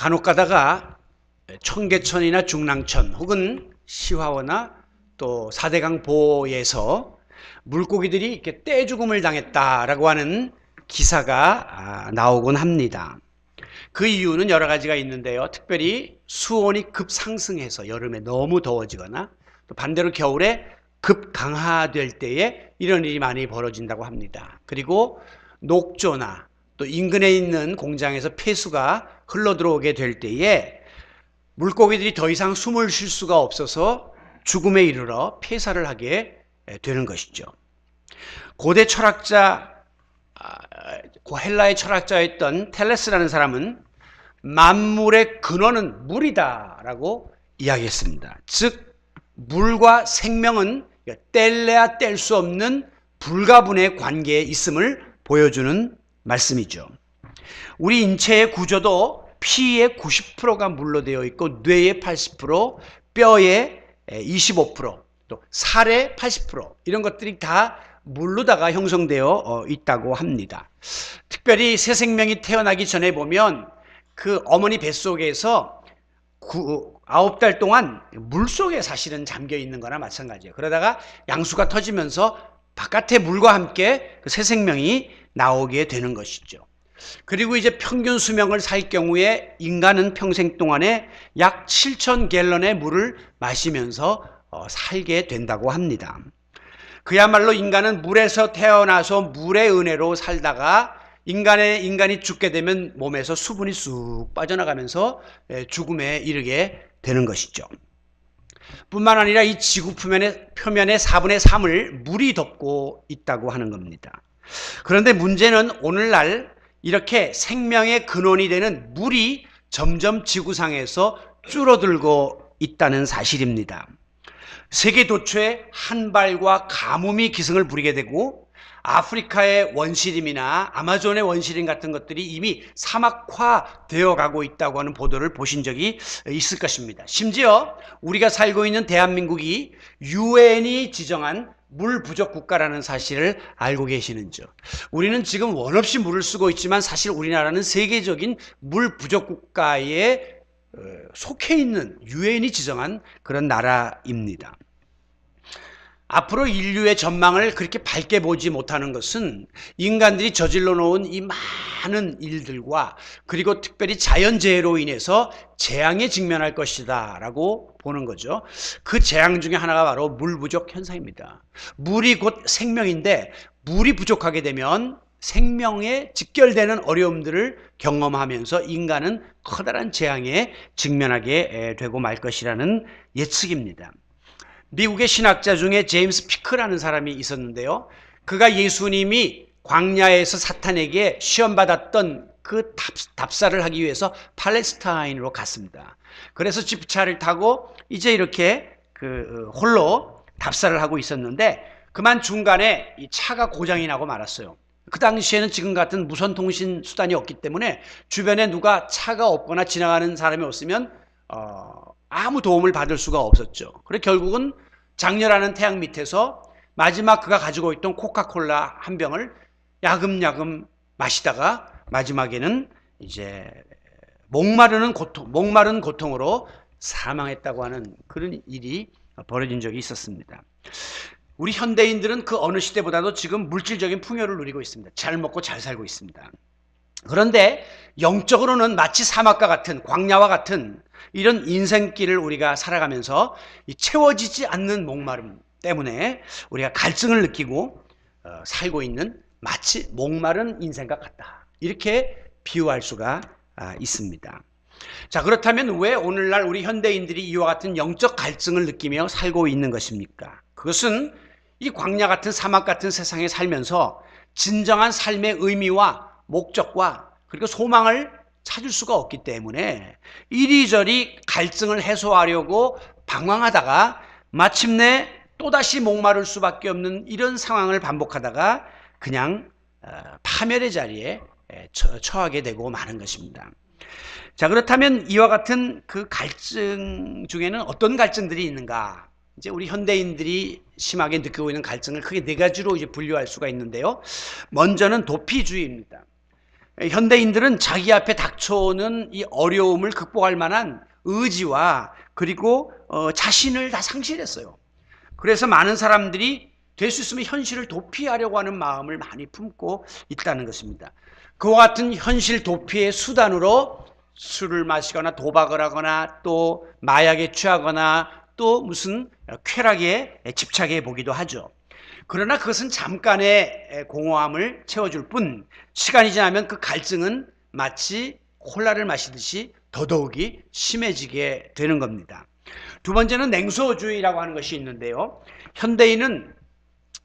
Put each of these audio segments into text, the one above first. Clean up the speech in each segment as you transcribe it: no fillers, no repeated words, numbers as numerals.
간혹 가다가 청계천이나 중랑천 혹은 시화원나 또 사대강 보에서 물고기들이 이렇게 떼죽음을 당했다라고 하는 기사가 나오곤 합니다. 그 이유는 여러 가지가 있는데요. 특별히 수온이 급상승해서 여름에 너무 더워지거나 또 반대로 겨울에 급강하될 때에 이런 일이 많이 벌어진다고 합니다. 그리고 녹조나 또 인근에 있는 공장에서 폐수가 흘러들어오게 될 때에 물고기들이 더 이상 숨을 쉴 수가 없어서 죽음에 이르러 폐사를 하게 되는 것이죠. 고대 철학자, 헬라의 철학자였던 텔레스라는 사람은 만물의 근원은 물이다 라고 이야기했습니다. 즉 물과 생명은 뗄래야 뗄 수 없는 불가분의 관계에 있음을 보여주는 말씀이죠. 우리 인체의 구조도 피의 90%가 물로 되어 있고 뇌의 80%, 뼈의 25%, 또 살의 80% 이런 것들이 다 물로다가 형성되어 있다고 합니다. 특별히 새 생명이 태어나기 전에 보면 그 어머니 뱃속에서 9달 동안 물속에 사실은 잠겨 있는 거나 마찬가지예요. 그러다가 양수가 터지면서 바깥의 물과 함께 그 새 생명이 나오게 되는 것이죠. 그리고 이제 평균 수명을 살 경우에 인간은 평생 동안에 약 7,000갤런의 물을 마시면서 살게 된다고 합니다. 그야말로 인간은 물에서 태어나서 물의 은혜로 살다가 인간이 죽게 되면 몸에서 수분이 쑥 빠져나가면서 죽음에 이르게 되는 것이죠. 뿐만 아니라 이 지구 표면의 4분의 3을 물이 덮고 있다고 하는 겁니다. 그런데 문제는 오늘날 이렇게 생명의 근원이 되는 물이 점점 지구상에서 줄어들고 있다는 사실입니다. 세계 도처에 한발과 가뭄이 기승을 부리게 되고 아프리카의 원시림이나 아마존의 원시림 같은 것들이 이미 사막화되어 가고 있다고 하는 보도를 보신 적이 있을 것입니다. 심지어 우리가 살고 있는 대한민국이 유엔이 지정한 물 부족 국가라는 사실을 알고 계시는지요? 우리는 지금 원 없이 물을 쓰고 있지만 사실 우리나라는 세계적인 물 부족 국가에 속해 있는 유엔이 지정한 그런 나라입니다. 앞으로 인류의 전망을 그렇게 밝게 보지 못하는 것은 인간들이 저질러 놓은 이 많은 일들과 그리고 특별히 자연재해로 인해서 재앙에 직면할 것이다 라고 보는 거죠. 그 재앙 중에 하나가 바로 물 부족 현상입니다. 물이 곧 생명인데 물이 부족하게 되면 생명에 직결되는 어려움들을 경험하면서 인간은 커다란 재앙에 직면하게 되고 말 것이라는 예측입니다. 미국의 신학자 중에 제임스 피크라는 사람이 있었는데요. 그가 예수님이 광야에서 사탄에게 시험받았던 그 답사를 하기 위해서 팔레스타인으로 갔습니다. 그래서 지프차를 타고 이제 이렇게 홀로 답사를 하고 있었는데 그만 중간에 이 차가 고장이 나고 말았어요. 그 당시에는 지금 같은 무선 통신 수단이 없기 때문에 주변에 누가 차가 없거나 지나가는 사람이 없으면 아무 도움을 받을 수가 없었죠. 그래 결국은 장렬하는 태양 밑에서 마지막 그가 가지고 있던 코카콜라 한 병을 야금야금 마시다가 마지막에는 이제 목마른 고통으로 사망했다고 하는 그런 일이 벌어진 적이 있었습니다. 우리 현대인들은 그 어느 시대보다도 지금 물질적인 풍요를 누리고 있습니다. 잘 먹고 잘 살고 있습니다. 그런데 영적으로는 마치 사막과 같은 광야와 같은 이런 인생길을 우리가 살아가면서 채워지지 않는 목마름 때문에 우리가 갈증을 느끼고 살고 있는 마치 목마른 인생과 같다. 이렇게 비유할 수가 있습니다. 자, 그렇다면 왜 오늘날 우리 현대인들이 이와 같은 영적 갈증을 느끼며 살고 있는 것입니까? 그것은 이 광야 같은 사막 같은 세상에 살면서 진정한 삶의 의미와 목적과 그리고 소망을 찾을 수가 없기 때문에 이리저리 갈증을 해소하려고 방황하다가 마침내 또다시 목마를 수밖에 없는 이런 상황을 반복하다가 그냥 파멸의 자리에 처하게 되고 마는 것입니다. 자, 그렇다면 이와 같은 그 갈증 중에는 어떤 갈증들이 있는가? 이제 우리 현대인들이 심하게 느끼고 있는 갈증을 크게 네 가지로 이제 분류할 수가 있는데요. 먼저는 도피주의입니다. 현대인들은 자기 앞에 닥쳐오는 이 어려움을 극복할 만한 의지와 그리고 자신을 다 상실했어요. 그래서 많은 사람들이 될 수 있으면 현실을 도피하려고 하는 마음을 많이 품고 있다는 것입니다. 그와 같은 현실 도피의 수단으로 술을 마시거나 도박을 하거나 또 마약에 취하거나 또 무슨 쾌락에 집착해 보기도 하죠. 그러나 그것은 잠깐의 공허함을 채워줄 뿐 시간이 지나면 그 갈증은 마치 콜라를 마시듯이 더더욱이 심해지게 되는 겁니다. 두 번째는 냉소주의라고 하는 것이 있는데요. 현대인은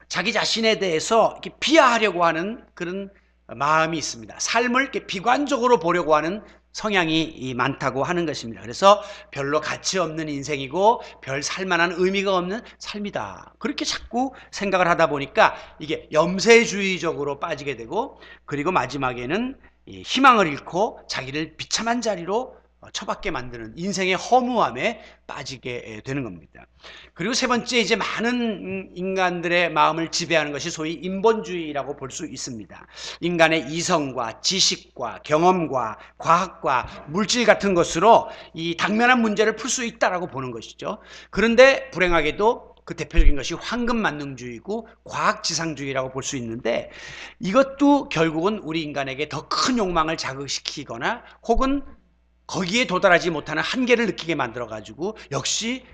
자기 자신에 대해서 이렇게 비하하려고 하는 그런 마음이 있습니다. 삶을 이렇게 비관적으로 보려고 하는 성향이 많다고 하는 것입니다. 그래서 별로 가치 없는 인생이고 별 살만한 의미가 없는 삶이다. 그렇게 자꾸 생각을 하다 보니까 이게 염세주의적으로 빠지게 되고 그리고 마지막에는 희망을 잃고 자기를 비참한 자리로 처박게 만드는 인생의 허무함에 빠지게 되는 겁니다. 그리고 세 번째, 이제 많은 인간들의 마음을 지배하는 것이 소위 인본주의라고 볼 수 있습니다. 인간의 이성과 지식과 경험과 과학과 물질 같은 것으로 이 당면한 문제를 풀 수 있다라고 보는 것이죠. 그런데 불행하게도 그 대표적인 것이 황금만능주의고 과학지상주의라고 볼 수 있는데 이것도 결국은 우리 인간에게 더 큰 욕망을 자극시키거나 혹은 거기에 도달하지 못하는 한계를 느끼게 만들어가지고 역시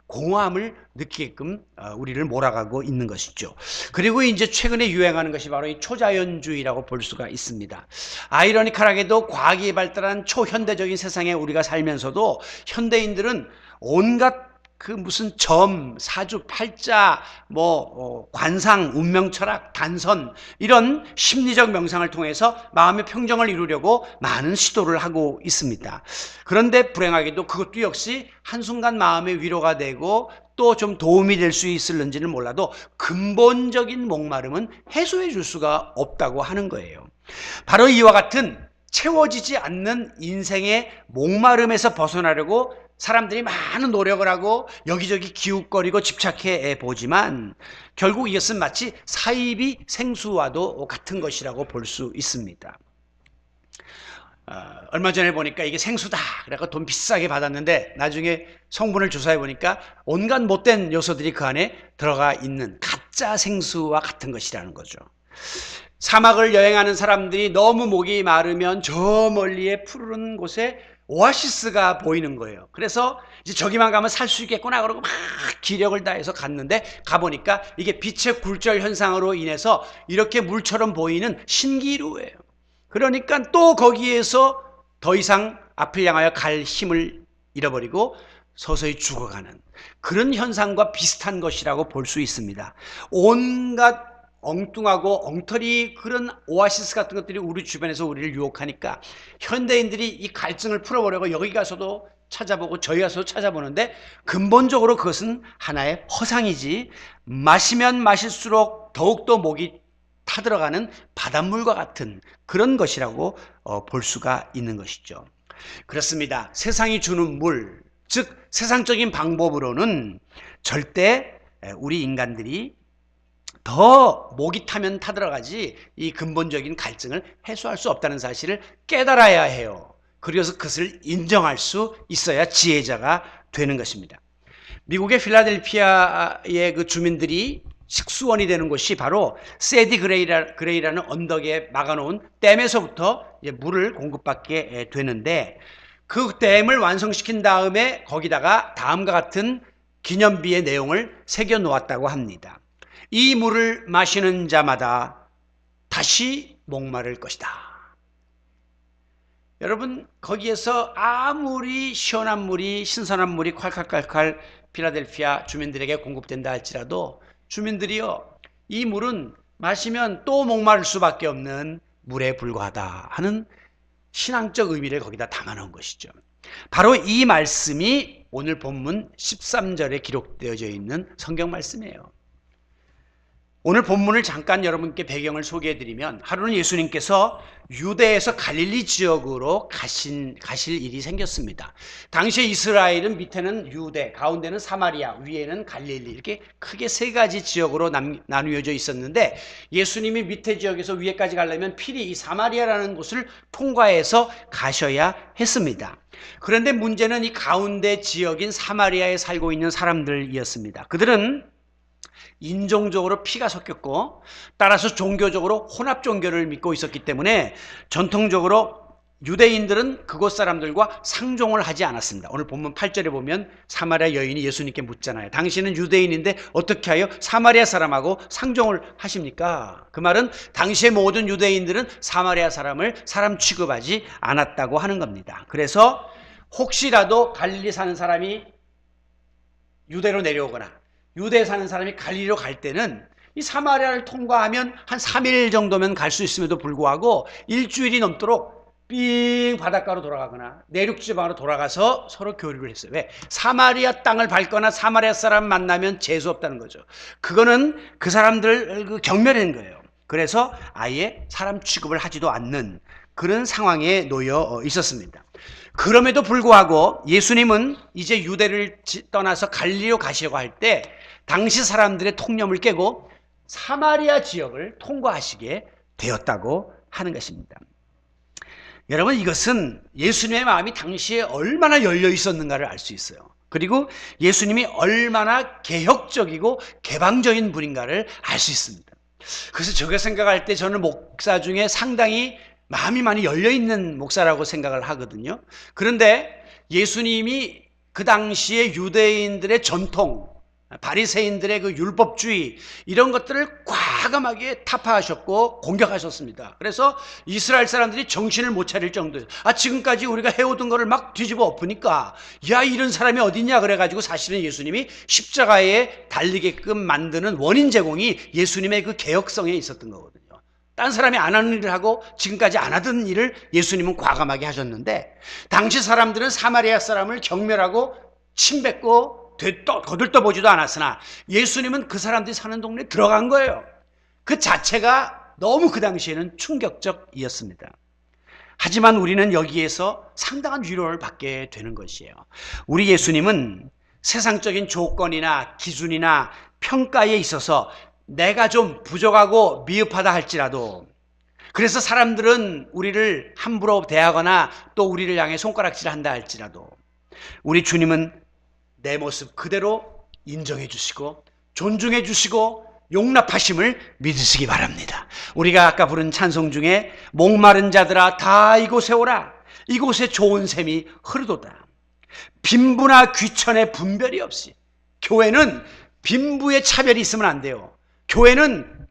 공허함을 느끼게끔 우리를 몰아가고 있는 것이죠. 그리고 이제 최근에 유행하는 것이 바로 이 초자연주의라고 볼 수가 있습니다. 아이러니컬하게도 과학이 발달한 초현대적인 세상에 우리가 살면서도 현대인들은 온갖 그 무슨 점, 사주, 팔자, 관상, 운명 철학, 단선 이런 심리적 명상을 통해서 마음의 평정을 이루려고 많은 시도를 하고 있습니다. 그런데 불행하게도 그것도 역시 한순간 마음의 위로가 되고 또 좀 도움이 될 수 있을는지는 몰라도 근본적인 목마름은 해소해 줄 수가 없다고 하는 거예요. 바로 이와 같은 채워지지 않는 인생의 목마름에서 벗어나려고 사람들이 많은 노력을 하고 여기저기 기웃거리고 집착해 보지만 결국 이것은 마치 사이비 생수와도 같은 것이라고 볼 수 있습니다. 얼마 전에 보니까 이게 생수다 그래서 돈 비싸게 받았는데 나중에 성분을 조사해 보니까 온갖 못된 요소들이 그 안에 들어가 있는 가짜 생수와 같은 것이라는 거죠. 사막을 여행하는 사람들이 너무 목이 마르면 저 멀리에 푸르른 곳에 오아시스가 보이는 거예요. 그래서 이제 저기만 가면 살 수 있겠구나 그러고 막 기력을 다해서 갔는데 가보니까 이게 빛의 굴절 현상으로 인해서 이렇게 물처럼 보이는 신기루예요. 그러니까 또 거기에서 더 이상 앞을 향하여 갈 힘을 잃어버리고 서서히 죽어가는 그런 현상과 비슷한 것이라고 볼 수 있습니다. 온갖 엉뚱하고 엉터리 그런 오아시스 같은 것들이 우리 주변에서 우리를 유혹하니까 현대인들이 이 갈증을 풀어보려고 여기 가서도 찾아보고 저기 가서도 찾아보는데 근본적으로 그것은 하나의 허상이지 마시면 마실수록 더욱더 목이 타들어가는 바닷물과 같은 그런 것이라고 볼 수가 있는 것이죠. 그렇습니다. 세상이 주는 물, 즉 세상적인 방법으로는 절대 우리 인간들이 더 목이 타면 타들어가지 이 근본적인 갈증을 해소할 수 없다는 사실을 깨달아야 해요. 그래서 그것을 인정할 수 있어야 지혜자가 되는 것입니다. 미국의 필라델피아의 그 주민들이 식수원이 되는 곳이 바로 세디 그레이라는 언덕에 막아놓은 댐에서부터 물을 공급받게 되는데 그 댐을 완성시킨 다음에 거기다가 다음과 같은 기념비의 내용을 새겨 놓았다고 합니다. 이 물을 마시는 자마다 다시 목마를 것이다. 여러분 거기에서 아무리 시원한 물이 신선한 물이 콸콸콸콸 필라델피아 주민들에게 공급된다 할지라도 주민들이요 이 물은 마시면 또 목마를 수밖에 없는 물에 불과하다 하는 신앙적 의미를 거기다 담아놓은 것이죠. 바로 이 말씀이 오늘 본문 13절에 기록되어져 있는 성경 말씀이에요. 오늘 본문을 잠깐 여러분께 배경을 소개해드리면 하루는 예수님께서 유대에서 갈릴리 지역으로 가실 일이 생겼습니다. 당시에 이스라엘은 밑에는 유대, 가운데는 사마리아, 위에는 갈릴리 이렇게 크게 세 가지 지역으로 나누어져 있었는데 예수님이 밑에 지역에서 위에까지 가려면 필히 이 사마리아라는 곳을 통과해서 가셔야 했습니다. 그런데 문제는 이 가운데 지역인 사마리아에 살고 있는 사람들이었습니다. 그들은 인종적으로 피가 섞였고 따라서 종교적으로 혼합 종교를 믿고 있었기 때문에 전통적으로 유대인들은 그곳 사람들과 상종을 하지 않았습니다. 오늘 본문 8절에 보면 사마리아 여인이 예수님께 묻잖아요. 당신은 유대인인데 어떻게 하여 사마리아 사람하고 상종을 하십니까? 그 말은 당시의 모든 유대인들은 사마리아 사람을 사람 취급하지 않았다고 하는 겁니다. 그래서 혹시라도 갈릴리 사는 사람이 유대로 내려오거나 유대에 사는 사람이 갈릴리로 갈 때는 이 사마리아를 통과하면 한 3일 정도면 갈 수 있음에도 불구하고 일주일이 넘도록 삥 바닷가로 돌아가거나 내륙지방으로 돌아가서 서로 교류를 했어요. 왜? 사마리아 땅을 밟거나 사마리아 사람 만나면 재수 없다는 거죠. 그거는 그 사람들을 경멸한 거예요. 그래서 아예 사람 취급을 하지도 않는 그런 상황에 놓여 있었습니다. 그럼에도 불구하고 예수님은 이제 유대를 떠나서 갈릴리로 가시려고 할 때 당시 사람들의 통념을 깨고 사마리아 지역을 통과하시게 되었다고 하는 것입니다. 여러분, 이것은 예수님의 마음이 당시에 얼마나 열려 있었는가를 알 수 있어요. 그리고 예수님이 얼마나 개혁적이고 개방적인 분인가를 알 수 있습니다. 그래서 저게 생각할 때 저는 목사 중에 상당히 마음이 많이 열려있는 목사라고 생각을 하거든요. 그런데 예수님이 그 당시에 유대인들의 전통, 바리새인들의 그 율법주의 이런 것들을 과감하게 타파하셨고 공격하셨습니다. 그래서 이스라엘 사람들이 정신을 못 차릴 정도예요. 지금까지 우리가 해오던 거를 막 뒤집어 엎으니까 야, 이런 사람이 어딨냐 그래가지고 사실은 예수님이 십자가에 달리게끔 만드는 원인 제공이 예수님의 그 개혁성에 있었던 거거든요. 딴 사람이 안 하는 일을 하고 지금까지 안 하던 일을 예수님은 과감하게 하셨는데 당시 사람들은 사마리아 사람을 경멸하고 침뱉고 거들떠보지도 않았으나 예수님은 그 사람들이 사는 동네에 들어간 거예요. 그 자체가 너무 그 당시에는 충격적이었습니다. 하지만 우리는 여기에서 상당한 위로를 받게 되는 것이에요. 우리 예수님은 세상적인 조건이나 기준이나 평가에 있어서 내가 좀 부족하고 미흡하다 할지라도 그래서 사람들은 우리를 함부로 대하거나 또 우리를 향해 손가락질을 한다 할지라도 우리 주님은 내 모습 그대로 인정해 주시고 존중해 주시고 용납하심을 믿으시기 바랍니다. 우리가 아까 부른 찬송 중에 목마른 자들아 다 이곳에 오라. 이곳에 좋은 샘이 흐르도다. 빈부나 귀천의 분별이 없이 교회는 빈부의 차별이 있으면 안 돼요. 교회는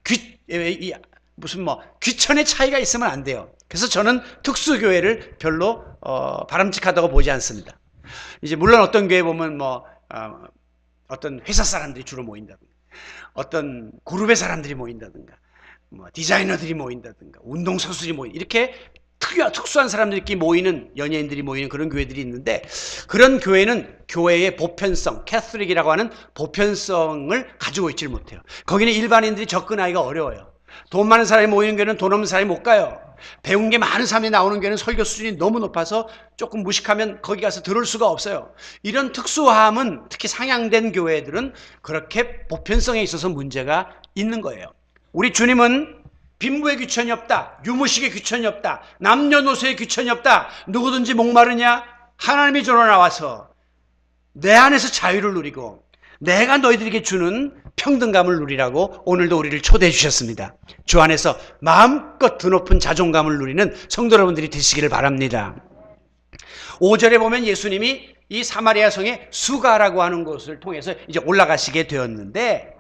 귀천의 차이가 있으면 안 돼요. 그래서 저는 특수교회를 별로 바람직하다고 보지 않습니다. 이제 물론 어떤 교회 보면 어떤 회사 사람들이 주로 모인다든가 어떤 그룹의 사람들이 모인다든가 디자이너들이 모인다든가 운동선수들이 이렇게 특수한 사람들끼리 모이는 연예인들이 모이는 그런 교회들이 있는데 그런 교회는 교회의 보편성, 캐톨릭이라고 하는 보편성을 가지고 있지를 못해요. 거기는 일반인들이 접근하기가 어려워요. 돈 많은 사람이 모이는 교회는 돈 없는 사람이 못 가요. 배운 게 많은 사람이 나오는 교회는 설교 수준이 너무 높아서 조금 무식하면 거기 가서 들을 수가 없어요. 이런 특수함은 특히 상향된 교회들은 그렇게 보편성에 있어서 문제가 있는 거예요. 우리 주님은 빈부의 귀천이 없다. 유무식의 귀천이 없다. 남녀노소의 귀천이 없다. 누구든지 목마르냐? 하나님이 저로 나와서 내 안에서 자유를 누리고 내가 너희들에게 주는 평등감을 누리라고 오늘도 우리를 초대해 주셨습니다. 주 안에서 마음껏 드높은 자존감을 누리는 성도 여러분들이 되시기를 바랍니다. 5절에 보면 예수님이 이 사마리아 성의 수가라고 하는 곳을 통해서 이제 올라가시게 되었는데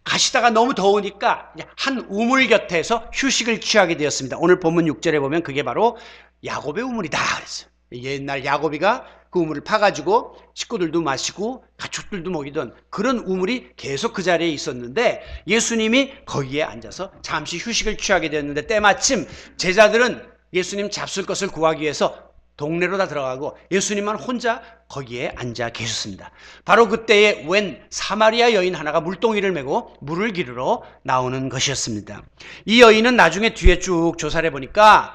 가시다가 너무 더우니까 한 우물 곁에서 휴식을 취하게 되었습니다. 오늘 본문 6절에 보면 그게 바로 야곱의 우물이다 그랬어요. 옛날 야곱이가 그 우물을 파가지고 식구들도 마시고 가축들도 먹이던 그런 우물이 계속 그 자리에 있었는데 예수님이 거기에 앉아서 잠시 휴식을 취하게 되었는데 때마침 제자들은 예수님 잡술 것을 구하기 위해서 동네로 다 들어가고 예수님만 혼자 거기에 앉아 계셨습니다. 바로 그때에 웬 사마리아 여인 하나가 물동이를 메고 물을 기르러 나오는 것이었습니다. 이 여인은 나중에 뒤에 쭉 조사를 해보니까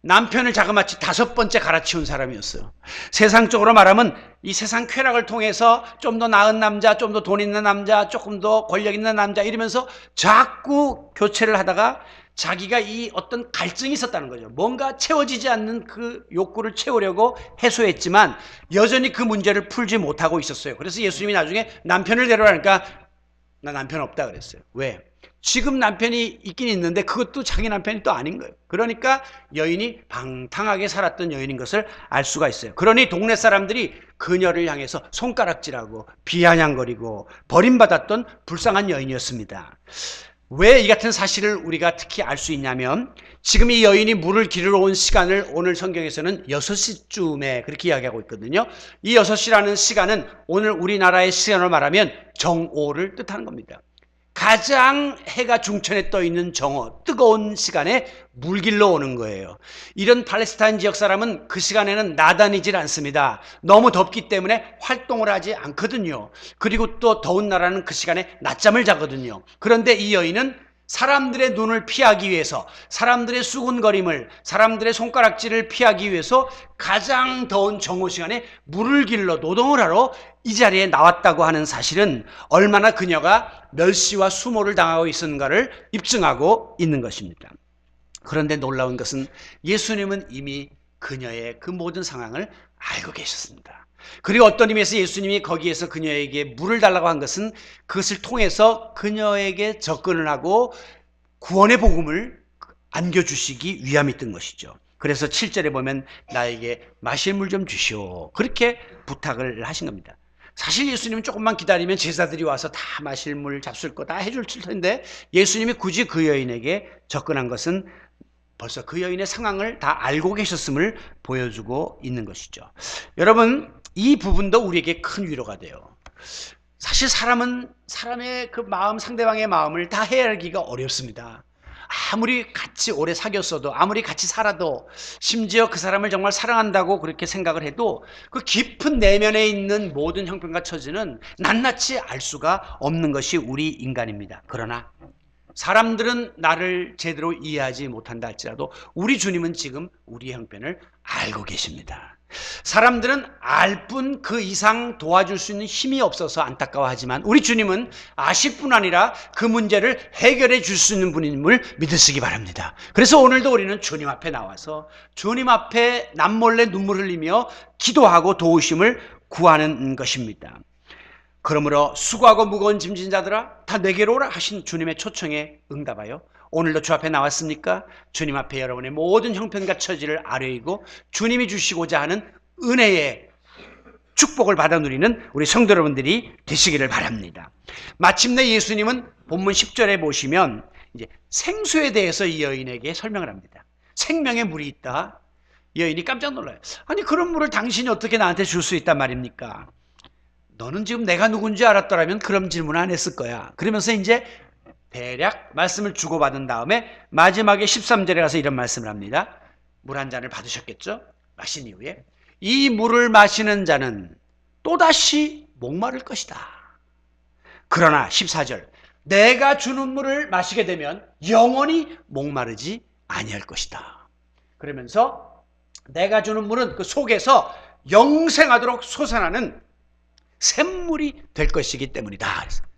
남편을 자그마치 5번째 갈아치운 사람이었어요. 세상적으로 말하면 이 세상 쾌락을 통해서 좀 더 나은 남자, 좀 더 돈 있는 남자, 조금 더 권력 있는 남자 이러면서 자꾸 교체를 하다가 자기가 이 어떤 갈증이 있었다는 거죠. 뭔가 채워지지 않는 그 욕구를 채우려고 해소했지만 여전히 그 문제를 풀지 못하고 있었어요. 그래서 예수님이 나중에 남편을 데려가니까 나 남편 없다 그랬어요. 왜? 지금 남편이 있긴 있는데 그것도 자기 남편이 또 아닌 거예요. 그러니까 여인이 방탕하게 살았던 여인인 것을 알 수가 있어요. 그러니 동네 사람들이 그녀를 향해서 손가락질하고 비아냥거리고 버림받았던 불쌍한 여인이었습니다. 왜 이 같은 사실을 우리가 특히 알 수 있냐면 지금 이 여인이 물을 기르러 온 시간을 오늘 성경에서는 6시쯤에 그렇게 이야기하고 있거든요. 이 6시라는 시간은 오늘 우리나라의 시간으로 말하면 정오를 뜻하는 겁니다. 가장 해가 중천에 떠 있는 정오, 뜨거운 시간에 물 길러 오는 거예요. 이런 팔레스타인 지역 사람은 그 시간에는 나다니질 않습니다. 너무 덥기 때문에 활동을 하지 않거든요. 그리고 또 더운 나라는 그 시간에 낮잠을 자거든요. 그런데 이 여인은 사람들의 눈을 피하기 위해서, 사람들의 수군거림을, 사람들의 손가락질을 피하기 위해서 가장 더운 정오 시간에 물을 길러 노동을 하러 이 자리에 나왔다고 하는 사실은 얼마나 그녀가 멸시와 수모를 당하고 있었는가를 입증하고 있는 것입니다. 그런데 놀라운 것은 예수님은 이미 그녀의 그 모든 상황을 알고 계셨습니다. 그리고 어떤 의미에서 예수님이 거기에서 그녀에게 물을 달라고 한 것은 그것을 통해서 그녀에게 접근을 하고 구원의 복음을 안겨주시기 위함이 있던 것이죠. 그래서 7절에 보면 나에게 마실 물 좀 주시오. 그렇게 부탁을 하신 겁니다. 사실 예수님은 조금만 기다리면 제사들이 와서 다 마실 물 잡술 거 다 해줄 텐데 예수님이 굳이 그 여인에게 접근한 것은 벌써 그 여인의 상황을 다 알고 계셨음을 보여주고 있는 것이죠. 여러분, 이 부분도 우리에게 큰 위로가 돼요. 사실 사람은 사람의 그 마음, 상대방의 마음을 다 헤아리기가 어렵습니다. 아무리 같이 오래 사귀었어도, 아무리 같이 살아도, 심지어 그 사람을 정말 사랑한다고 그렇게 생각을 해도 그 깊은 내면에 있는 모든 형편과 처지는 낱낱이 알 수가 없는 것이 우리 인간입니다. 그러나 사람들은 나를 제대로 이해하지 못한다 할지라도 우리 주님은 지금 우리의 형편을 알고 계십니다. 사람들은 알 뿐 그 이상 도와줄 수 있는 힘이 없어서 안타까워하지만 우리 주님은 아실 뿐 아니라 그 문제를 해결해 줄 수 있는 분임을 믿으시기 바랍니다. 그래서 오늘도 우리는 주님 앞에 나와서 주님 앞에 남몰래 눈물 흘리며 기도하고 도우심을 구하는 것입니다. 그러므로 수고하고 무거운 짐진 자들아 다 내게로 오라 하신 주님의 초청에 응답하여 오늘도 주 앞에 나왔습니까? 주님 앞에 여러분의 모든 형편과 처지를 아뢰이고 주님이 주시고자 하는 은혜의 축복을 받아 누리는 우리 성도 여러분들이 되시기를 바랍니다. 마침내 예수님은 본문 10절에 보시면 이제 생수에 대해서 이 여인에게 설명을 합니다. 생명의 물이 있다. 이 여인이 깜짝 놀라요. 아니 그런 물을 당신이 어떻게 나한테 줄 수 있단 말입니까? 너는 지금 내가 누군지 알았더라면 그런 질문 안 했을 거야. 그러면서 이제 대략 말씀을 주고받은 다음에 마지막에 13절에 가서 이런 말씀을 합니다. 물 한 잔을 받으셨겠죠? 마신 이후에 이 물을 마시는 자는 또다시 목마를 것이다. 그러나 14절 내가 주는 물을 마시게 되면 영원히 목마르지 아니할 것이다. 그러면서 내가 주는 물은 그 속에서 영생하도록 솟아나는 샘물이 될 것이기 때문이다.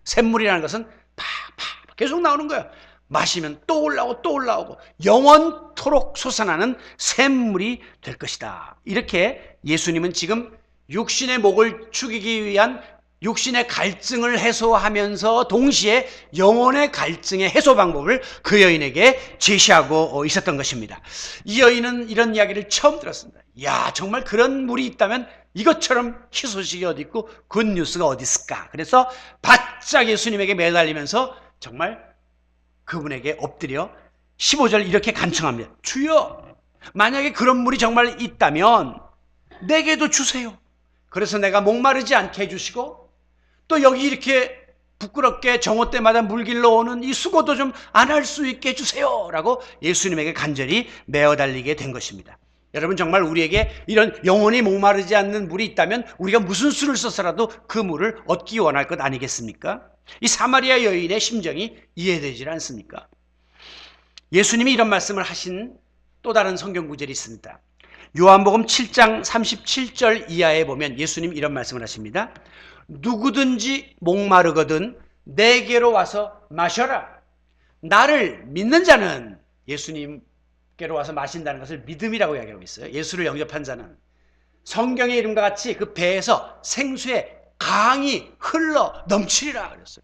샘물이라는 것은 팍팍 계속 나오는 거예요. 마시면 또 올라오고 또 올라오고 영원토록 솟아나는 샘물이 될 것이다. 이렇게 예수님은 지금 육신의 목을 축이기 위한 육신의 갈증을 해소하면서 동시에 영혼의 갈증의 해소 방법을 그 여인에게 제시하고 있었던 것입니다. 이 여인은 이런 이야기를 처음 들었습니다. 야, 정말 그런 물이 있다면 이것처럼 희소식이 어디 있고 굿뉴스가 어디 있을까? 그래서 바짝 예수님에게 매달리면서 정말 그분에게 엎드려 15절 이렇게 간청합니다. 주여, 만약에 그런 물이 정말 있다면 내게도 주세요. 그래서 내가 목마르지 않게 해주시고 또 여기 이렇게 부끄럽게 정오 때마다 물 길러 오는 이 수고도 좀 안 할 수 있게 해주세요 라고 예수님에게 간절히 매어달리게 된 것입니다. 여러분 정말 우리에게 이런 영원히 목마르지 않는 물이 있다면 우리가 무슨 수를 써서라도 그 물을 얻기 원할 것 아니겠습니까? 이 사마리아 여인의 심정이 이해되질 않습니까? 예수님이 이런 말씀을 하신 또 다른 성경 구절이 있습니다. 요한복음 7장 37절 이하에 보면 예수님 이런 말씀을 하십니다. 누구든지 목마르거든 내게로 와서 마셔라. 나를 믿는 자는, 예수님께로 와서 마신다는 것을 믿음이라고 이야기하고 있어요. 예수를 영접한 자는 성경의 이름과 같이 그 배에서 생수의 강이 흘러 넘치리라 그랬어요.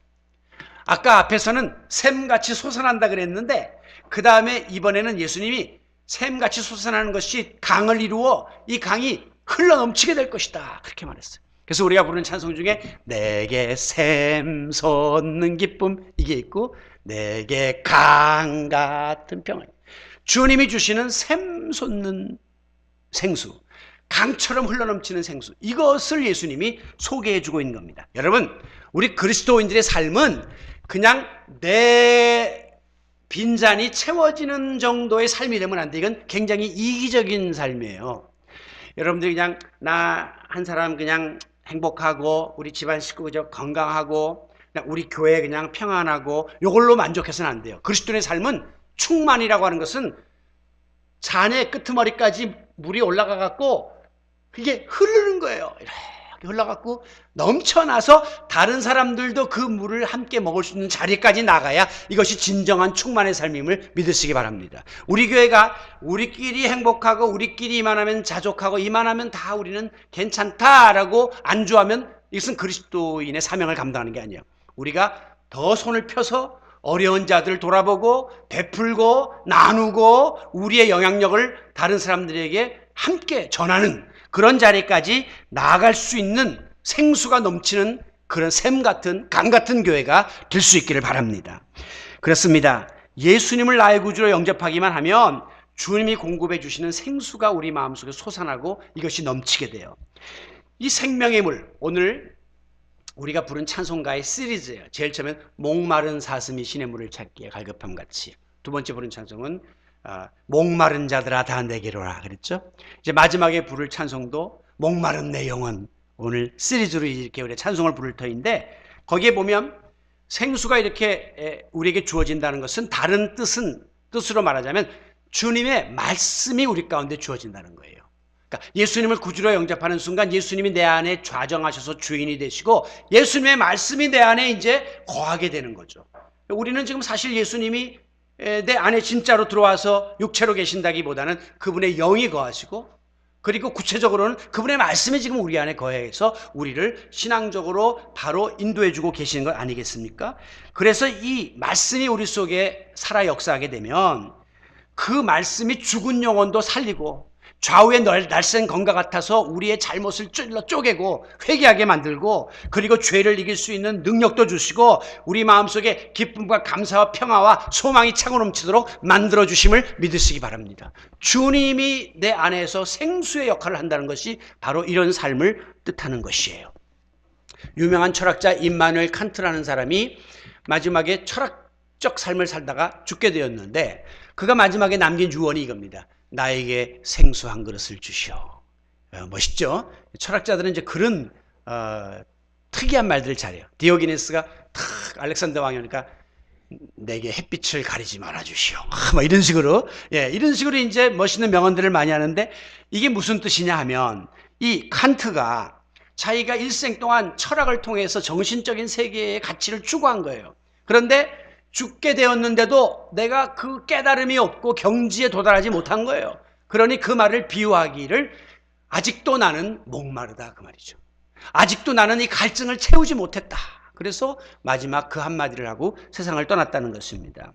아까 앞에서는 샘같이 솟아난다 그랬는데 그 다음에 이번에는 예수님이 샘같이 솟아나는 것이 강을 이루어 이 강이 흘러 넘치게 될 것이다 그렇게 말했어요. 그래서 우리가 부르는 찬송 중에 내게 샘 솟는 기쁨 이게 있고 내게 강 같은 평안, 주님이 주시는 샘 솟는 생수, 강처럼 흘러넘치는 생수, 이것을 예수님이 소개해 주고 있는 겁니다. 여러분 우리 그리스도인들의 삶은 그냥 내 빈잔이 채워지는 정도의 삶이 되면 안 돼. 이건 굉장히 이기적인 삶이에요. 여러분들이 그냥 나 한 사람 그냥 행복하고 우리 집안 식구 그저 건강하고 그냥 우리 교회 그냥 평안하고 이걸로 만족해서는 안 돼요. 그리스도인의 삶은 충만이라고 하는 것은 잔의 끄트머리까지 물이 올라가 갖고 그게 흐르는 거예요. 이렇게 흘러갖고 넘쳐나서 다른 사람들도 그 물을 함께 먹을 수 있는 자리까지 나가야 이것이 진정한 충만의 삶임을 믿으시기 바랍니다. 우리 교회가 우리끼리 행복하고 우리끼리 이만하면 자족하고 이만하면 다 우리는 괜찮다라고 안주하면 이것은 그리스도인의 사명을 감당하는 게 아니에요. 우리가 더 손을 펴서 어려운 자들을 돌아보고 베풀고 나누고 우리의 영향력을 다른 사람들에게 함께 전하는 그런 자리까지 나아갈 수 있는 생수가 넘치는 그런 샘 같은 강 같은 교회가 될 수 있기를 바랍니다. 그렇습니다. 예수님을 나의 구주로 영접하기만 하면 주님이 공급해 주시는 생수가 우리 마음속에 솟아나고 이것이 넘치게 돼요. 이 생명의 물, 오늘 우리가 부른 찬송가의 시리즈예요. 제일 처음엔 목마른 사슴이 신의 물을 찾기에 갈급함 같이, 두 번째 부른 찬송은 목마른 자들아 다 내게로 오라 그랬죠. 이제 마지막에 부를 찬송도 목마른 내 영혼, 오늘 시리즈로 이렇게 우리 찬송을 부를 터인데 거기에 보면 생수가 이렇게 우리에게 주어진다는 것은 다른 뜻으로 말하자면 주님의 말씀이 우리 가운데 주어진다는 거예요. 그러니까 예수님을 구주로 영접하는 순간 예수님이 내 안에 좌정하셔서 주인이 되시고 예수님의 말씀이 내 안에 이제 거하게 되는 거죠. 우리는 지금 사실 예수님이 내 안에 진짜로 들어와서 육체로 계신다기보다는 그분의 영이 거하시고 그리고 구체적으로는 그분의 말씀이 지금 우리 안에 거해서 우리를 신앙적으로 바로 인도해주고 계시는 것 아니겠습니까? 그래서 이 말씀이 우리 속에 살아 역사하게 되면 그 말씀이 죽은 영혼도 살리고 좌우의 날쌘 검과 같아서 우리의 잘못을 찔러 쪼개고 회개하게 만들고 그리고 죄를 이길 수 있는 능력도 주시고 우리 마음속에 기쁨과 감사와 평화와 소망이 차고 넘치도록 만들어주심을 믿으시기 바랍니다. 주님이 내 안에서 생수의 역할을 한다는 것이 바로 이런 삶을 뜻하는 것이에요. 유명한 철학자 임마누엘 칸트라는 사람이 마지막에 철학적 삶을 살다가 죽게 되었는데 그가 마지막에 남긴 유언이 이겁니다. 나에게 생수 한 그릇을 주시오. 멋있죠? 철학자들은 이제 그런 특이한 말들을 잘해요. 디오게네스가 알렉산더 왕이니까 내게 햇빛을 가리지 말아 주시오. 뭐 이런 식으로 이런 식으로 이제 멋있는 명언들을 많이 하는데 이게 무슨 뜻이냐 하면 이 칸트가 자기가 일생 동안 철학을 통해서 정신적인 세계의 가치를 추구한 거예요. 그런데 죽게 되었는데도 내가 그 깨달음이 없고 경지에 도달하지 못한 거예요. 그러니 그 말을 비유하기를 아직도 나는 목마르다 그 말이죠. 아직도 나는 이 갈증을 채우지 못했다. 그래서 마지막 그 한마디를 하고 세상을 떠났다는 것입니다.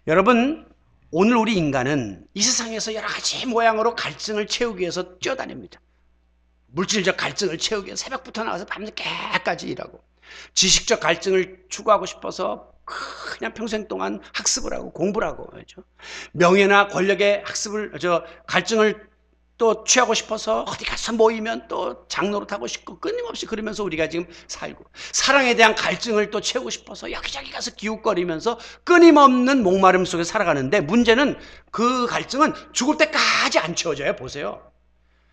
여러분 오늘 우리 인간은 이 세상에서 여러 가지 모양으로 갈증을 채우기 위해서 뛰어다닙니다. 물질적 갈증을 채우기 위해서 새벽부터 나가서 밤늦게까지 일하고 지식적 갈증을 추구하고 싶어서 그냥 평생 동안 학습을 하고 공부를 하고 그렇죠? 명예나 권력의 갈증을 또 취하고 싶어서 어디 가서 모이면 또 장노릇 하고 싶고 끊임없이 그러면서 우리가 지금 살고, 사랑에 대한 갈증을 또 채우고 싶어서 여기저기 가서 기웃거리면서 끊임없는 목마름 속에 살아가는데, 문제는 그 갈증은 죽을 때까지 안 채워져요. 보세요.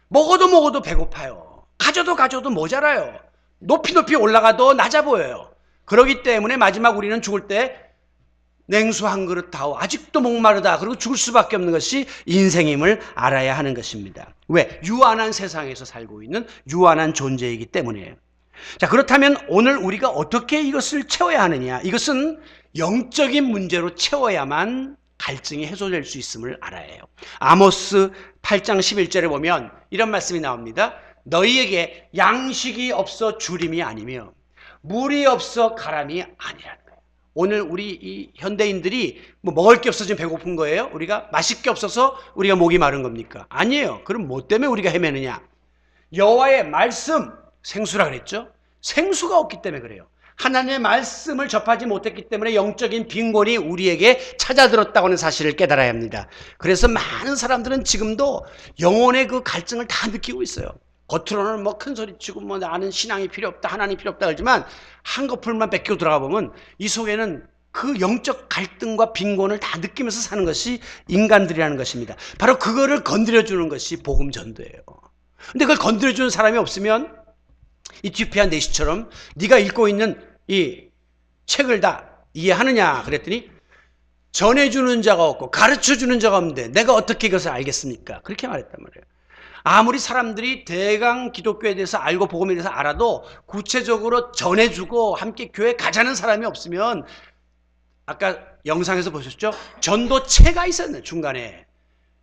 먹어도 배고파요. 가져도 모자라요. 높이 올라가도 낮아 보여요. 그렇기 때문에 마지막 우리는 죽을 때 냉수 한 그릇 다오, 아직도 목마르다, 그리고 죽을 수밖에 없는 것이 인생임을 알아야 하는 것입니다. 왜? 유한한 세상에서 살고 있는 유한한 존재이기 때문이에요. 자, 그렇다면 오늘 우리가 어떻게 이것을 채워야 하느냐? 이것은 영적인 문제로 채워야만 갈증이 해소될 수 있음을 알아야 해요. 아모스 8장 11절에 보면 이런 말씀이 나옵니다. 너희에게 양식이 없어 주림이 아니며 물이 없어 가람이 아니라는 거예요. 오늘 우리 이 현대인들이 뭐 먹을 게 없어 지금 배고픈 거예요? 우리가 마실 게 없어서 우리가 목이 마른 겁니까? 아니에요. 그럼 뭐 때문에 우리가 헤매느냐? 여호와의 말씀, 생수라 그랬죠? 생수가 없기 때문에 그래요. 하나님의 말씀을 접하지 못했기 때문에 영적인 빈곤이 우리에게 찾아들었다고 하는 사실을 깨달아야 합니다. 그래서 많은 사람들은 지금도 영혼의 그 갈증을 다 느끼고 있어요. 겉으로는 뭐 큰 소리치고 뭐 나는 신앙이 필요 없다, 하나님 필요 없다 그러지만 한꺼풀만 뺏기고 들어가 보면 이 속에는 그 영적 갈등과 빈곤을 다 느끼면서 사는 것이 인간들이라는 것입니다. 바로 그거를 건드려주는 것이 복음 전도예요. 근데 그걸 건드려주는 사람이 없으면 이티오피아 내시처럼 네가 읽고 있는 이 책을 다 이해하느냐 그랬더니 전해주는 자가 없고 가르쳐주는 자가 없는데 내가 어떻게 이것을 알겠습니까? 그렇게 말했단 말이에요. 아무리 사람들이 대강 기독교에 대해서 알고 복음에 대해서 알아도 구체적으로 전해주고 함께 교회 가자는 사람이 없으면, 아까 영상에서 보셨죠? 전도체가 있었네. 중간에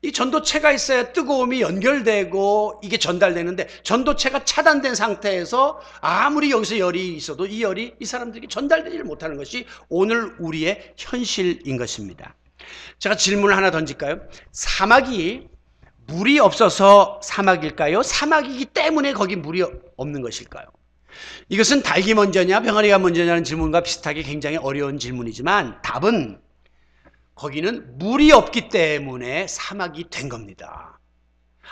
이 전도체가 있어야 뜨거움이 연결되고 이게 전달되는데, 전도체가 차단된 상태에서 아무리 여기서 열이 있어도 이 열이 이 사람들에게 전달되지를 못하는 것이 오늘 우리의 현실인 것입니다. 제가 질문을 하나 던질까요? 사막이 물이 없어서 사막일까요? 사막이기 때문에 거기 물이 없는 것일까요? 이것은 닭이 먼저냐 병아리가 먼저냐는 질문과 비슷하게 굉장히 어려운 질문이지만 답은 거기는 물이 없기 때문에 사막이 된 겁니다.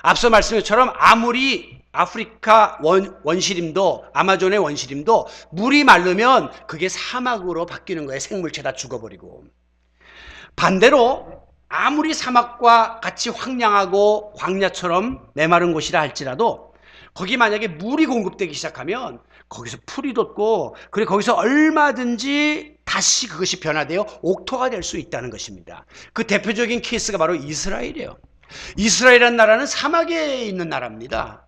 앞서 말씀한 것처럼 아무리 아프리카 원시림도, 아마존의 원시림도 물이 마르면 그게 사막으로 바뀌는 거예요. 생물체 다 죽어버리고. 반대로 아무리 사막과 같이 황량하고 광야처럼 메마른 곳이라 할지라도 거기 만약에 물이 공급되기 시작하면 거기서 풀이 돋고, 그리고 거기서 얼마든지 다시 그것이 변화되어 옥토가 될 수 있다는 것입니다. 그 대표적인 케이스가 바로 이스라엘이에요. 이스라엘이라는 나라는 사막에 있는 나라입니다.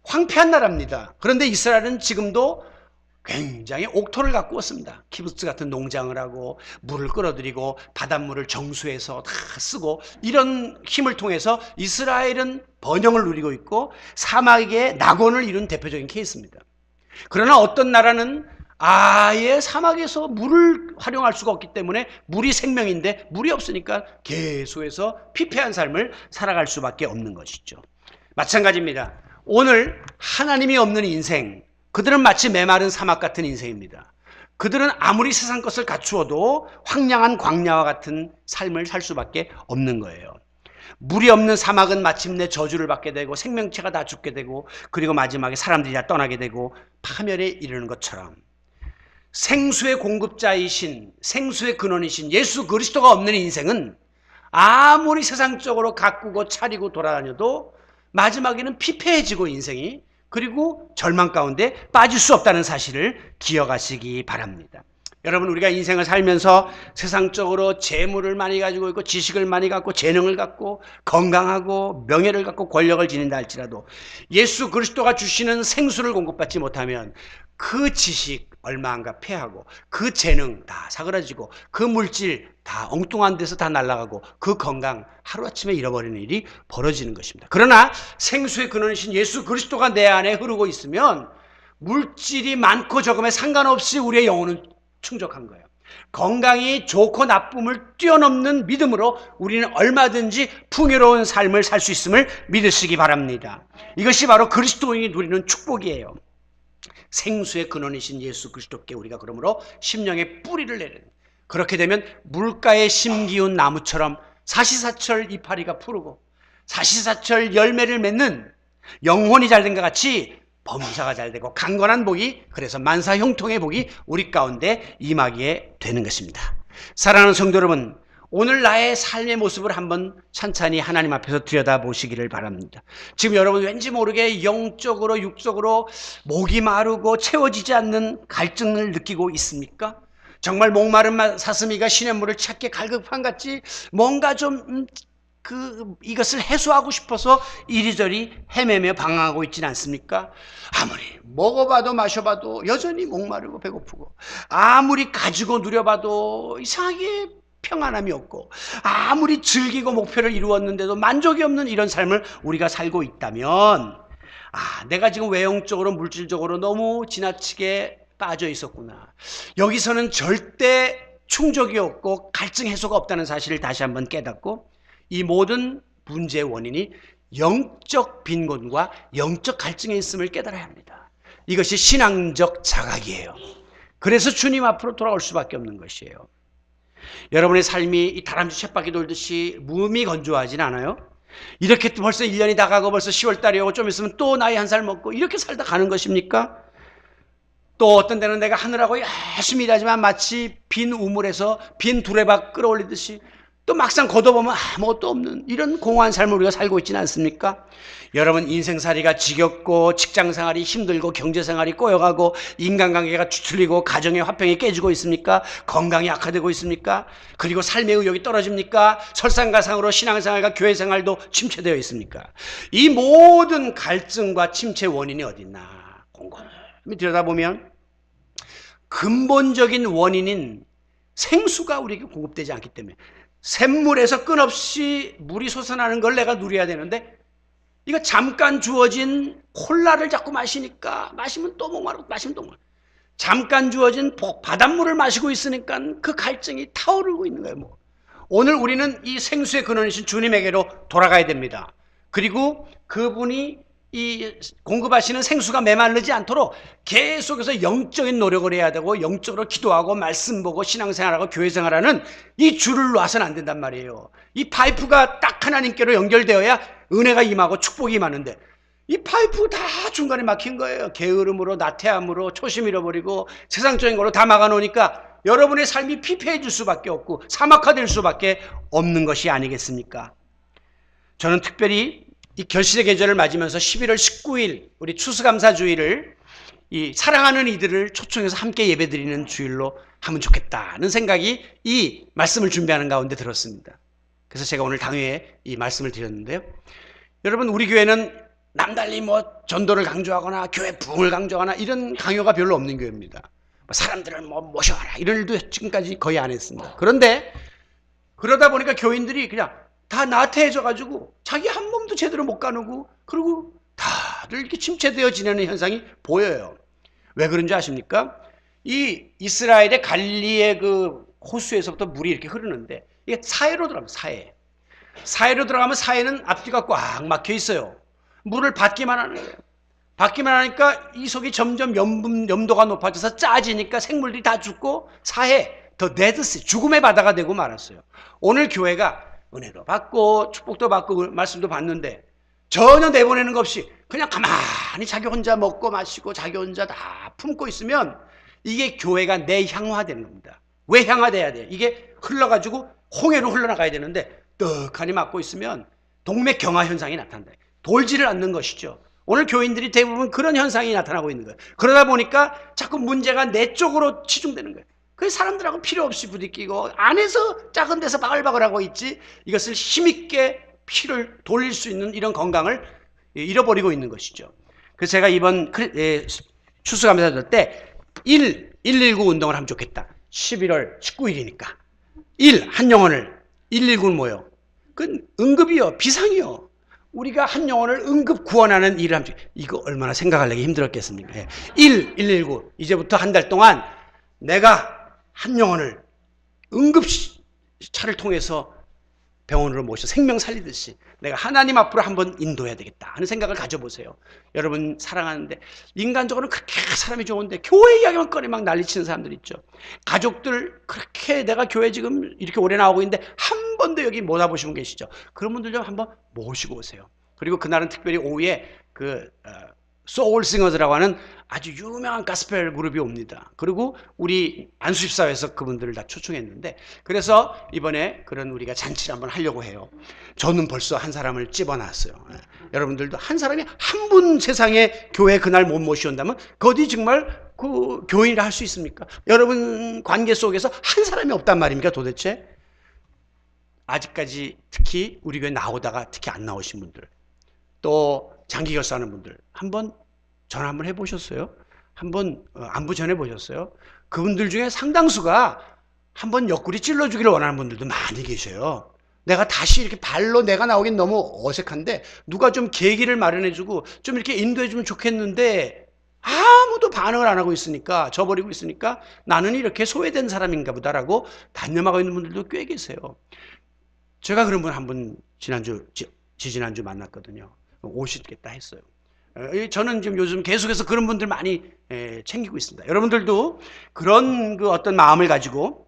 황폐한 나라입니다. 그런데 이스라엘은 지금도 굉장히 옥토를 갖고 있습니다. 키부츠 같은 농장을 하고 물을 끌어들이고 바닷물을 정수해서 다 쓰고, 이런 힘을 통해서 이스라엘은 번영을 누리고 있고 사막의 낙원을 이룬 대표적인 케이스입니다. 그러나 어떤 나라는 아예 사막에서 물을 활용할 수가 없기 때문에 물이 생명인데 물이 없으니까 계속해서 피폐한 삶을 살아갈 수밖에 없는 것이죠. 마찬가지입니다. 오늘 하나님이 없는 인생, 그들은 마치 메마른 사막 같은 인생입니다. 그들은 아무리 세상 것을 갖추어도 황량한 광야와 같은 삶을 살 수밖에 없는 거예요. 물이 없는 사막은 마침내 저주를 받게 되고 생명체가 다 죽게 되고, 그리고 마지막에 사람들이 다 떠나게 되고 파멸에 이르는 것처럼, 생수의 공급자이신, 생수의 근원이신 예수 그리스도가 없는 인생은 아무리 세상적으로 가꾸고 차리고 돌아다녀도 마지막에는 피폐해지고 인생이, 그리고 절망 가운데 빠질 수 없다는 사실을 기억하시기 바랍니다. 여러분, 우리가 인생을 살면서 세상적으로 재물을 많이 가지고 있고 지식을 많이 갖고 재능을 갖고 건강하고 명예를 갖고 권력을 지닌다 할지라도 예수 그리스도가 주시는 생수를 공급받지 못하면 그 지식 얼마안가 패하고 그 재능 다 사그라지고 그 물질 다 엉뚱한 데서 다 날아가고 그 건강 하루아침에 잃어버리는 일이 벌어지는 것입니다. 그러나 생수의 근원이신 예수 그리스도가 내 안에 흐르고 있으면 물질이 많고 적음에 상관없이 우리의 영혼은 충족한 거예요. 건강이 좋고 나쁨을 뛰어넘는 믿음으로 우리는 얼마든지 풍요로운 삶을 살 수 있음을 믿으시기 바랍니다. 이것이 바로 그리스도인이 누리는 축복이에요. 생수의 근원이신 예수 그리스도께 우리가 그러므로 심령의 뿌리를 내는, 그렇게 되면 물가에 심기운 나무처럼 사시사철 이파리가 푸르고 사시사철 열매를 맺는 영혼이 잘된 것 같이 범사가 잘되고 강건한 복이, 그래서 만사형통의 복이 우리 가운데 임하게 되는 것입니다. 사랑하는 성도 여러분, 오늘 나의 삶의 모습을 한번 찬찬히 하나님 앞에서 들여다보시기를 바랍니다. 지금 여러분 왠지 모르게 영적으로 육적으로 목이 마르고 채워지지 않는 갈증을 느끼고 있습니까? 정말 목마른 사슴이가 시냇물을 찾게 갈급한 같이 뭔가 좀 이것을 해소하고 싶어서 이리저리 헤매며 방황하고 있지는 않습니까? 아무리 먹어봐도 마셔봐도 여전히 목마르고 배고프고, 아무리 가지고 누려봐도 이상하게 평안함이 없고, 아무리 즐기고 목표를 이루었는데도 만족이 없는 이런 삶을 우리가 살고 있다면, 내가 지금 외형적으로 물질적으로 너무 지나치게 빠져 있었구나. 여기서는 절대 충족이 없고 갈증 해소가 없다는 사실을 다시 한번 깨닫고, 이 모든 문제의 원인이 영적 빈곤과 영적 갈증에 있음을 깨달아야 합니다. 이것이 신앙적 자각이에요. 그래서 주님 앞으로 돌아올 수밖에 없는 것이에요. 여러분의 삶이 이 다람쥐 쳇바퀴 돌듯이 무미건조하진 않아요? 이렇게 벌써 1년이 다 가고 벌써 10월 달이 오고 좀 있으면 또 나이 한 살 먹고 이렇게 살다 가는 것입니까? 또 어떤 때는 내가 하느라고 열심히 일하지만 마치 빈 우물에서 빈 두레박 끌어올리듯이 또 막상 걷어보면 아무것도 없는 이런 공허한 삶을 우리가 살고 있지는 않습니까? 여러분, 인생살이가 지겹고 직장생활이 힘들고 경제생활이 꼬여가고 인간관계가 뒤틀리고 가정의 화평이 깨지고 있습니까? 건강이 악화되고 있습니까? 그리고 삶의 의욕이 떨어집니까? 설상가상으로 신앙생활과 교회생활도 침체되어 있습니까? 이 모든 갈증과 침체 원인이 어디 있나 곰곰이 들여다보면 근본적인 원인인 생수가 우리에게 공급되지 않기 때문에, 샘물에서 끊없이 물이 솟아나는 걸 내가 누려야 되는데, 이거 잠깐 주어진 콜라를 자꾸 마시니까 마시면 또 목마르고 마시면 또 목마르고, 잠깐 주어진 바닷물을 마시고 있으니까 그 갈증이 타오르고 있는 거예요. 오늘 우리는 이 생수의 근원이신 주님에게로 돌아가야 됩니다. 그리고 그분이 이 공급하시는 생수가 메마르지 않도록 계속해서 영적인 노력을 해야 되고, 영적으로 기도하고 말씀 보고 신앙생활하고 교회생활하는 이 줄을 놔서는 안 된단 말이에요. 이 파이프가 딱 하나님께로 연결되어야 은혜가 임하고 축복이 임하는데, 이 파이프 다 중간에 막힌 거예요. 게으름으로, 나태함으로, 초심 잃어버리고 세상적인 걸로 다 막아놓으니까 여러분의 삶이 피폐해질 수밖에 없고 사막화될 수밖에 없는 것이 아니겠습니까? 저는 특별히 이 결실의 계절을 맞으면서 11월 19일 우리 추수감사주일을 이 사랑하는 이들을 초청해서 함께 예배드리는 주일로 하면 좋겠다는 생각이 이 말씀을 준비하는 가운데 들었습니다. 그래서 제가 오늘 당회에 이 말씀을 드렸는데요. 여러분, 우리 교회는 남달리 전도를 강조하거나 교회 부흥을 강조하거나 이런 강요가 별로 없는 교회입니다. 사람들을 모셔와라 이런 일도 지금까지 거의 안 했습니다. 그런데 그러다 보니까 교인들이 그냥 다 나태해져가지고 자기 한 몸도 제대로 못 가누고, 그리고 다들 이렇게 침체되어 지내는 현상이 보여요. 왜 그런지 아십니까? 이 이스라엘의 갈릴리의 그 호수에서부터 물이 이렇게 흐르는데, 이게 사해로 들어가면 사해로 들어가면 사해는 앞뒤가 꽉 막혀 있어요. 물을 받기만 하는 거예요. 받기만 하니까 이 속이 점점 염도가 높아져서 짜지니까 생물들이 다 죽고 사해, 더 데드시, 죽음의 바다가 되고 말았어요. 오늘 교회가 은혜도 받고 축복도 받고 말씀도 받는데 전혀 내보내는 것 없이 그냥 가만히 자기 혼자 먹고 마시고 자기 혼자 다 품고 있으면 이게 교회가 내향화되는 겁니다. 왜 향화돼야 돼요? 이게 흘러가지고 홍해로 흘러나가야 되는데 떡하니 막고 있으면 동맥경화 현상이 나타난다. 돌지를 않는 것이죠. 오늘 교인들이 대부분 그런 현상이 나타나고 있는 거예요. 그러다 보니까 자꾸 문제가 내 쪽으로 치중되는 거예요. 그래서 사람들하고 필요 없이 부딪히고 안에서 작은 데서 바글바글하고 있지, 이것을 힘있게 피를 돌릴 수 있는 이런 건강을 잃어버리고 있는 것이죠. 그래서 제가 이번 추수감사절 때 119 운동을 하면 좋겠다. 11월 19일이니까 한 영혼을 119는 뭐예요? 그건 응급이요, 비상이요. 우리가 한 영혼을 응급 구원하는 일을 하면, 이거 얼마나 생각하기 힘들었겠습니까? 119 이제부터 한 달 동안 내가 한 영혼을 응급차를 통해서 병원으로 모셔 생명 살리듯이 내가 하나님 앞으로 한번 인도해야 되겠다 하는 생각을 가져보세요. 여러분 사랑하는데, 인간적으로는 그렇게 사람이 좋은데 교회 이야기만 꺼내 막 난리치는 사람들 있죠. 가족들 그렇게 내가 교회 지금 이렇게 오래 나오고 있는데 한 번도 여기 못 와보신 분 계시죠? 그런 분들 좀 한번 모시고 오세요. 그리고 그날은 특별히 오후에 소울싱어즈라고 하는 아주 유명한 가스펠 그룹이 옵니다. 그리고 우리 안수집사회에서 그분들을 다 초청했는데, 그래서 이번에 그런 우리가 잔치를 한번 하려고 해요. 저는 벌써 한 사람을 집어놨어요. 여러분들도 한 사람이 한 분 세상에 교회 그날 못 모셔온다면 거기 정말 그 교인이라 할 수 있습니까? 여러분 관계 속에서 한 사람이 없단 말입니까 도대체? 아직까지 특히 우리 교회 나오다가 특히 안 나오신 분들, 또 장기 결사하는 분들 한번 전화 한번 해보셨어요? 한번 안부 전해보셨어요? 그분들 중에 상당수가 한번 옆구리 찔러주기를 원하는 분들도 많이 계셔요. 내가 다시 이렇게 발로 내가 나오긴 너무 어색한데 누가 좀 계기를 마련해주고 좀 이렇게 인도해주면 좋겠는데 아무도 반응을 안 하고 있으니까, 저버리고 있으니까 나는 이렇게 소외된 사람인가 보다라고 단념하고 있는 분들도 꽤 계세요. 제가 그런 분 한 분 지지난주 만났거든요. 오시겠다 했어요. 저는 지금 요즘 계속해서 그런 분들 많이 챙기고 있습니다. 여러분들도 그런 그 어떤 마음을 가지고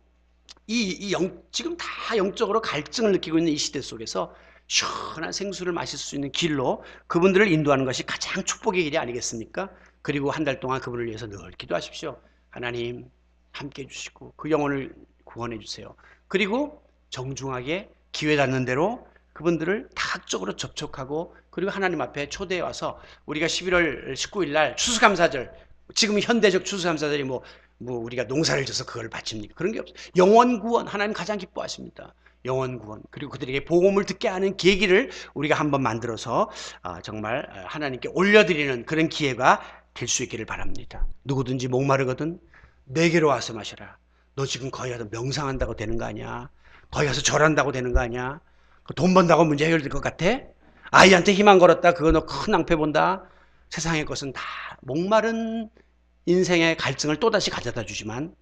지금 다 영적으로 갈증을 느끼고 있는 이 시대 속에서 시원한 생수를 마실 수 있는 길로 그분들을 인도하는 것이 가장 축복의 길이 아니겠습니까? 그리고 한 달 동안 그분을 위해서 늘 기도하십시오. 하나님 함께 해주시고 그 영혼을 구원해 주세요. 그리고 정중하게 기회 닿는 대로 그분들을 다각적으로 접촉하고, 그리고 하나님 앞에 초대해 와서 우리가 11월 19일 날 추수감사절, 지금 현대적 추수감사절이 뭐 우리가 농사를 져서 그걸 바칩니까? 그런 게 없어요. 영혼 구원, 하나님 가장 기뻐하십니다. 영혼 구원, 그리고 그들에게 복음을 듣게 하는 계기를 우리가 한번 만들어서 정말 하나님께 올려드리는 그런 기회가 될 수 있기를 바랍니다. 누구든지 목마르거든 내게로 와서 마셔라. 너 지금 거기 가서 명상한다고 되는 거 아니야? 거기 가서 절한다고 되는 거 아니야? 돈 번다고 문제 해결될 것 같아? 아이한테 희망 걸었다 그거 너 큰 낭패 본다? 세상의 것은 다 목마른 인생의 갈증을 또다시 가져다 주지만,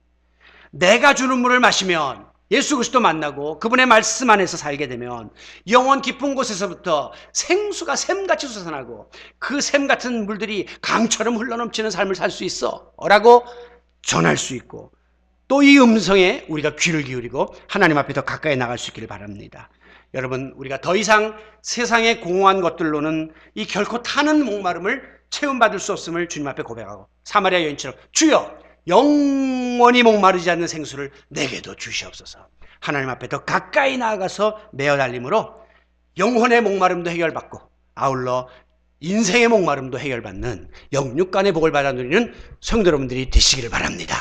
내가 주는 물을 마시면 예수 그리스도 만나고 그분의 말씀 안에서 살게 되면 영원 깊은 곳에서부터 생수가 샘같이 솟아나고 그 샘 같은 물들이 강처럼 흘러넘치는 삶을 살 수 있어 라고 전할 수 있고, 또 이 음성에 우리가 귀를 기울이고 하나님 앞에 더 가까이 나갈 수 있기를 바랍니다. 여러분, 우리가 더 이상 세상의 공허한 것들로는 이 결코 타는 목마름을 체험받을 수 없음을 주님 앞에 고백하고, 사마리아 여인처럼 주여 영원히 목마르지 않는 생수를 내게도 주시옵소서. 하나님 앞에 더 가까이 나아가서 매어 달림으로 영혼의 목마름도 해결받고 아울러 인생의 목마름도 해결받는 영육간의 복을 받아 누리는 성도 여러분들이 되시기를 바랍니다.